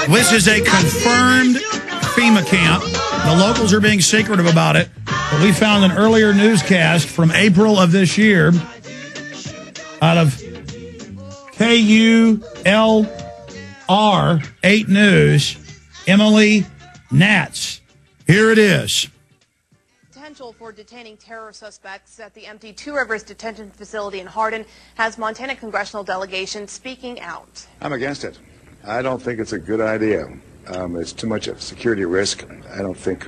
This is a confirmed FEMA camp. The locals are being secretive about it. But we found an earlier newscast from April of this year out of KULR 8 News, Emily Natz. Here it is. Potential for detaining terror suspects at the empty Two Rivers detention facility in Hardin has Montana congressional delegation speaking out. I'm against it. I don't think it's a good idea. It's too much of a security risk. I don't think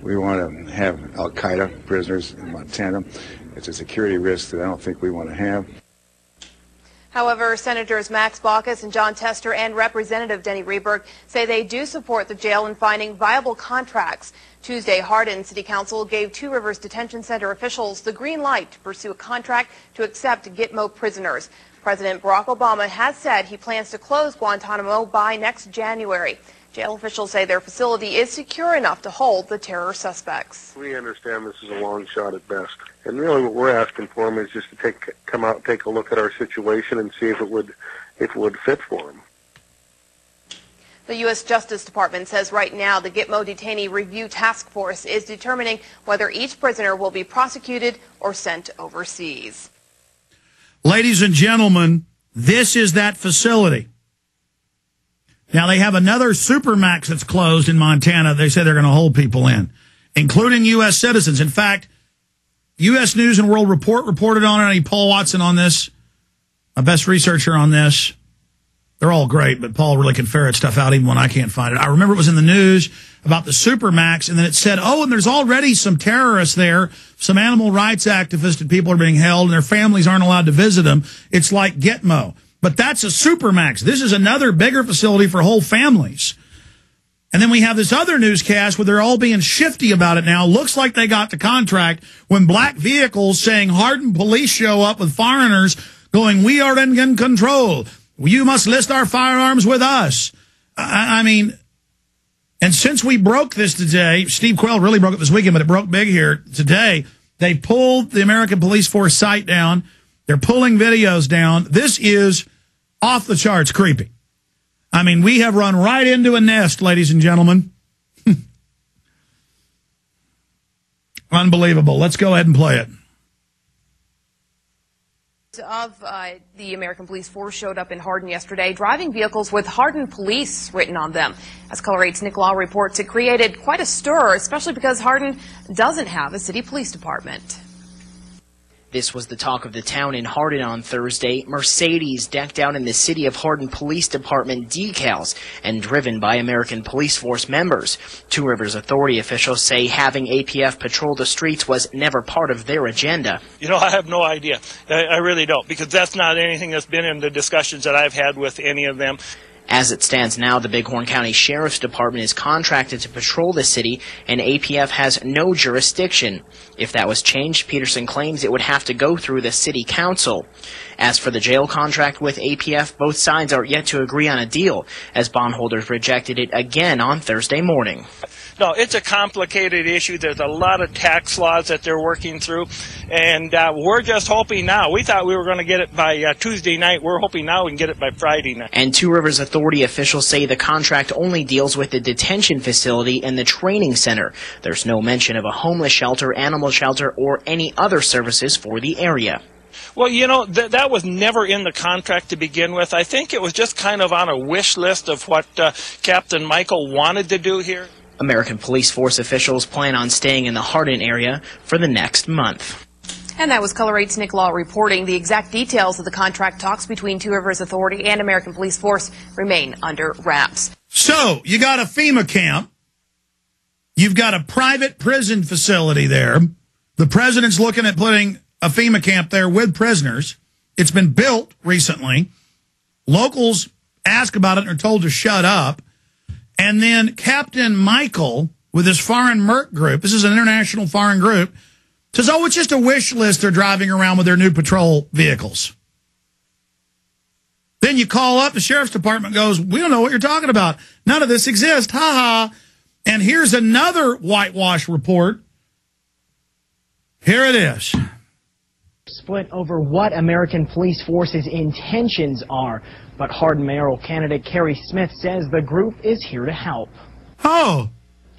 we want to have Al-Qaeda prisoners in Montana. It's a security risk that I don't think we want to have. However, Senators Max Baucus and John Tester and Representative Denny Rehberg say they do support the jail in finding viable contracts. Tuesday, Hardin City Council gave Two Rivers Detention Center officials the green light to pursue a contract to accept Gitmo prisoners. President Barack Obama has said he plans to close Guantanamo by next January. Jail officials say their facility is secure enough to hold the terror suspects. We understand this is a long shot at best. And really what we're asking for them is just to come out and take a look at our situation and see if it would fit for them. The U.S. Justice Department says right now the Gitmo Detainee Review Task Force is determining whether each prisoner will be prosecuted or sent overseas. Ladies and gentlemen, this is that facility. Now, they have another Supermax that's closed in Montana. They say they're going to hold people in, including U.S. citizens. In fact, U.S. News and World Report reported on it. I need Paul Watson on this, my best researcher on this. They're all great, but Paul really can ferret stuff out even when I can't find it. I remember it was in the news about the Supermax, and then it said, oh, and there's already some terrorists there, some animal rights activists and people are being held, and their families aren't allowed to visit them. It's like Gitmo. But that's a Supermax. This is another bigger facility for whole families. And then we have this other newscast where they're all being shifty about it now. Looks like they got the contract when black vehicles saying Hardin police show up with foreigners going, we are in control. You must list our firearms with us. I mean, and since we broke this today, Steve Quayle really broke it this weekend, but it broke big here today. They pulled the American Police Force site down. They're pulling videos down. This is off the charts creepy. I mean, we have run right into a nest, ladies and gentlemen. Unbelievable. Let's go ahead and play it. Of the American Police Force showed up in Hardin yesterday, driving vehicles with Hardin Police written on them. As Color 8's Nick Law reports, it created quite a stir, especially because Hardin doesn't have a city police department. This was the talk of the town in Hardin on Thursday. Mercedes decked out in the City of Hardin Police Department decals and driven by American Police Force members. Two Rivers Authority officials say having APF patrol the streets was never part of their agenda. You know, I have no idea. I really don't, because that's not anything that's been in the discussions that I've had with any of them. As it stands now, the Bighorn County Sheriff's Department is contracted to patrol the city, and APF has no jurisdiction. If that was changed, Peterson claims it would have to go through the city council. As for the jail contract with APF, both sides are yet to agree on a deal, as bondholders rejected it again on Thursday morning. No, it's a complicated issue. There's a lot of tax laws that they're working through, and we're just hoping now. We thought we were going to get it by Tuesday night. We're hoping now we can get it by Friday night. And Two Rivers Authority officials say the contract only deals with the detention facility and the training center. There's no mention of a homeless shelter, animal shelter, or any other services for the area. Well, you know, that was never in the contract to begin with. I think it was just kind of on a wish list of what Captain Michael wanted to do here. American Police Force officials plan on staying in the Hardin area for the next month. And that was Color 8's Nick Law reporting. The exact details of the contract talks between Two Rivers Authority and American Police Force remain under wraps. So, you got a FEMA camp. You've got a private prison facility there. The president's looking at putting a FEMA camp there with prisoners. It's been built recently. Locals ask about it and are told to shut up. And then Captain Michael, with his foreign merc group, this is an international foreign group, says, oh, it's just a wish list they're driving around with their new patrol vehicles. Then you call up, the sheriff's department goes, we don't know what you're talking about. None of this exists. Ha ha. And here's another whitewash report. Here it is. Split over what American Police Force's intentions are. But Hardin mayoral candidate Carrie Smith says the group is here to help. Oh.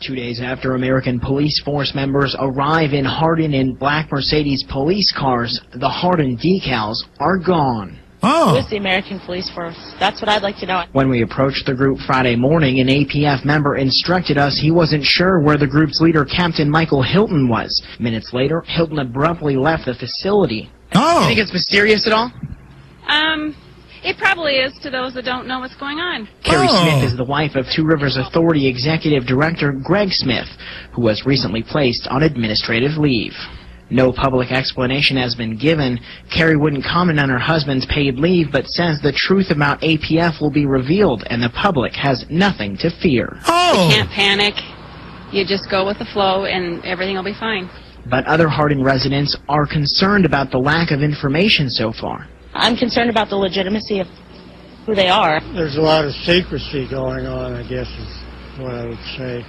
2 days after American police force members arrive in Hardin in black Mercedes police cars, the Hardin decals are gone. Oh. Who's the American police force? That's what I'd like to know. When we approached the group Friday morning, an APF member instructed us he wasn't sure where the group's leader, Captain Michael Hilton, was. Minutes later, Hilton abruptly left the facility. Oh. You think it's mysterious at all? It probably is to those that don't know what's going on. Carrie Smith is the wife of Two Rivers Authority Executive Director Greg Smith, who was recently placed on administrative leave. No public explanation has been given. Carrie wouldn't comment on her husband's paid leave, but says the truth about APF will be revealed and the public has nothing to fear. Oh. You can't panic. You just go with the flow and everything will be fine. But other Hardin residents are concerned about the lack of information so far. I'm concerned about the legitimacy of who they are. There's a lot of secrecy going on, I guess is what I would say.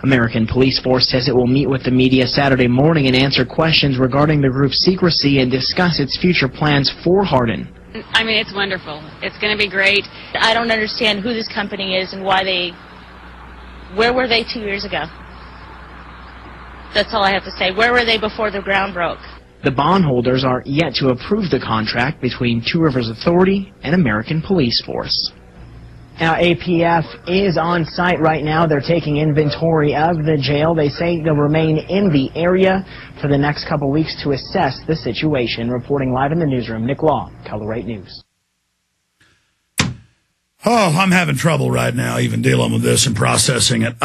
American Police Force says it will meet with the media Saturday morning and answer questions regarding the group's secrecy and discuss its future plans for Hardin. I mean, it's wonderful. It's going to be great. I don't understand who this company is and why where were they 2 years ago? That's all I have to say. Where were they before the ground broke? The bondholders are yet to approve the contract between Two Rivers Authority and American Police Force. Now, APF is on site right now. They're taking inventory of the jail. They say they'll remain in the area for the next couple weeks to assess the situation. Reporting live in the newsroom, Nick Law, Color 8 News. Oh, I'm having trouble right now even dealing with this and processing it.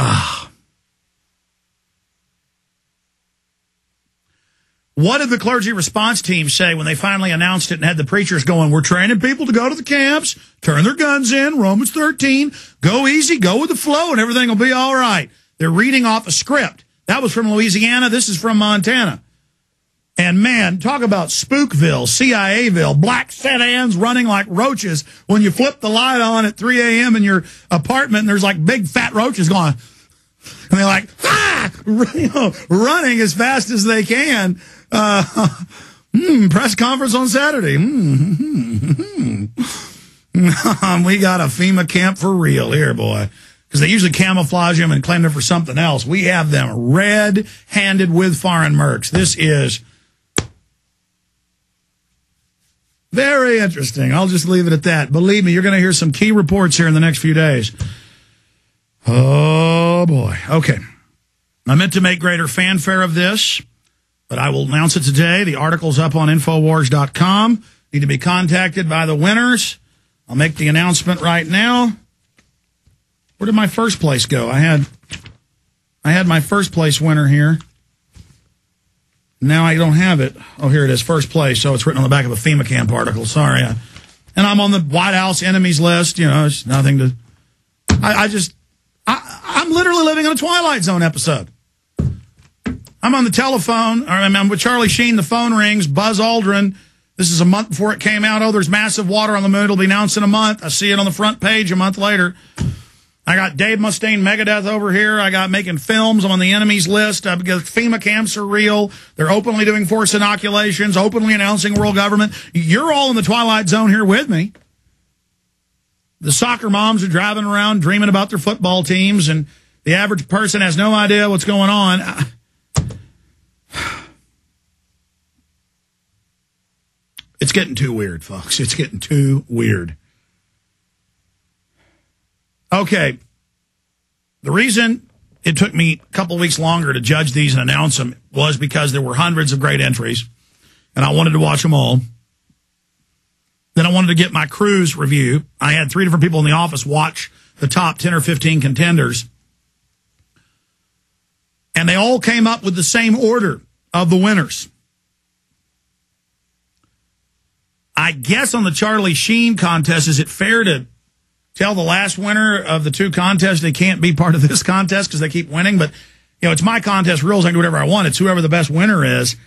What did the clergy response team say when they finally announced it and had the preachers going, we're training people to go to the camps, turn their guns in, Romans 13, go easy, go with the flow, and everything will be all right. They're reading off a script. That was from Louisiana. This is from Montana. And, man, talk about Spookville, CIAville, black sedans running like roaches when you flip the light on at 3 a.m. in your apartment and there's like big fat roaches going. And they're like, running as fast as they can. Press conference on Saturday. We got a FEMA camp for real here, boy. Because they usually camouflage them and claim them for something else. We have them red-handed with foreign mercs. This is very interesting. I'll just leave it at that. Believe me, you're going to hear some key reports here in the next few days. Oh, boy. Okay. I meant to make greater fanfare of this, but I will announce it today. The article's up on Infowars.com. Need to be contacted by the winners. I'll make the announcement right now. Where did my first place go? I had my first place winner here. Now I don't have it. Oh, here it is, first place. So it's written on the back of a FEMA camp article. Sorry. And I'm on the White House enemies list. You know, it's nothing to... I'm literally living in a Twilight Zone episode. I'm on the telephone. I'm with Charlie Sheen. The phone rings. Buzz Aldrin. This is a month before it came out. Oh, there's massive water on the moon. It'll be announced in a month. I see it on the front page a month later. I got Dave Mustaine Megadeth over here. I got making films. I'm on the enemies list because FEMA camps are real. They're openly doing forced inoculations, openly announcing world government. You're all in the Twilight Zone here with me. The soccer moms are driving around dreaming about their football teams, and the average person has no idea what's going on. It's getting too weird, folks. It's getting too weird. Okay. The reason it took me a couple weeks longer to judge these and announce them was because there were hundreds of great entries, and I wanted to watch them all. Then I wanted to get my cruise review. I had 3 different people in the office watch the top 10 or 15 contenders. And they all came up with the same order of the winners. I guess on the Charlie Sheen contest, is it fair to tell the last winner of the 2 contests they can't be part of this contest because they keep winning? But, you know, it's my contest rules. I can do whatever I want. It's whoever the best winner is.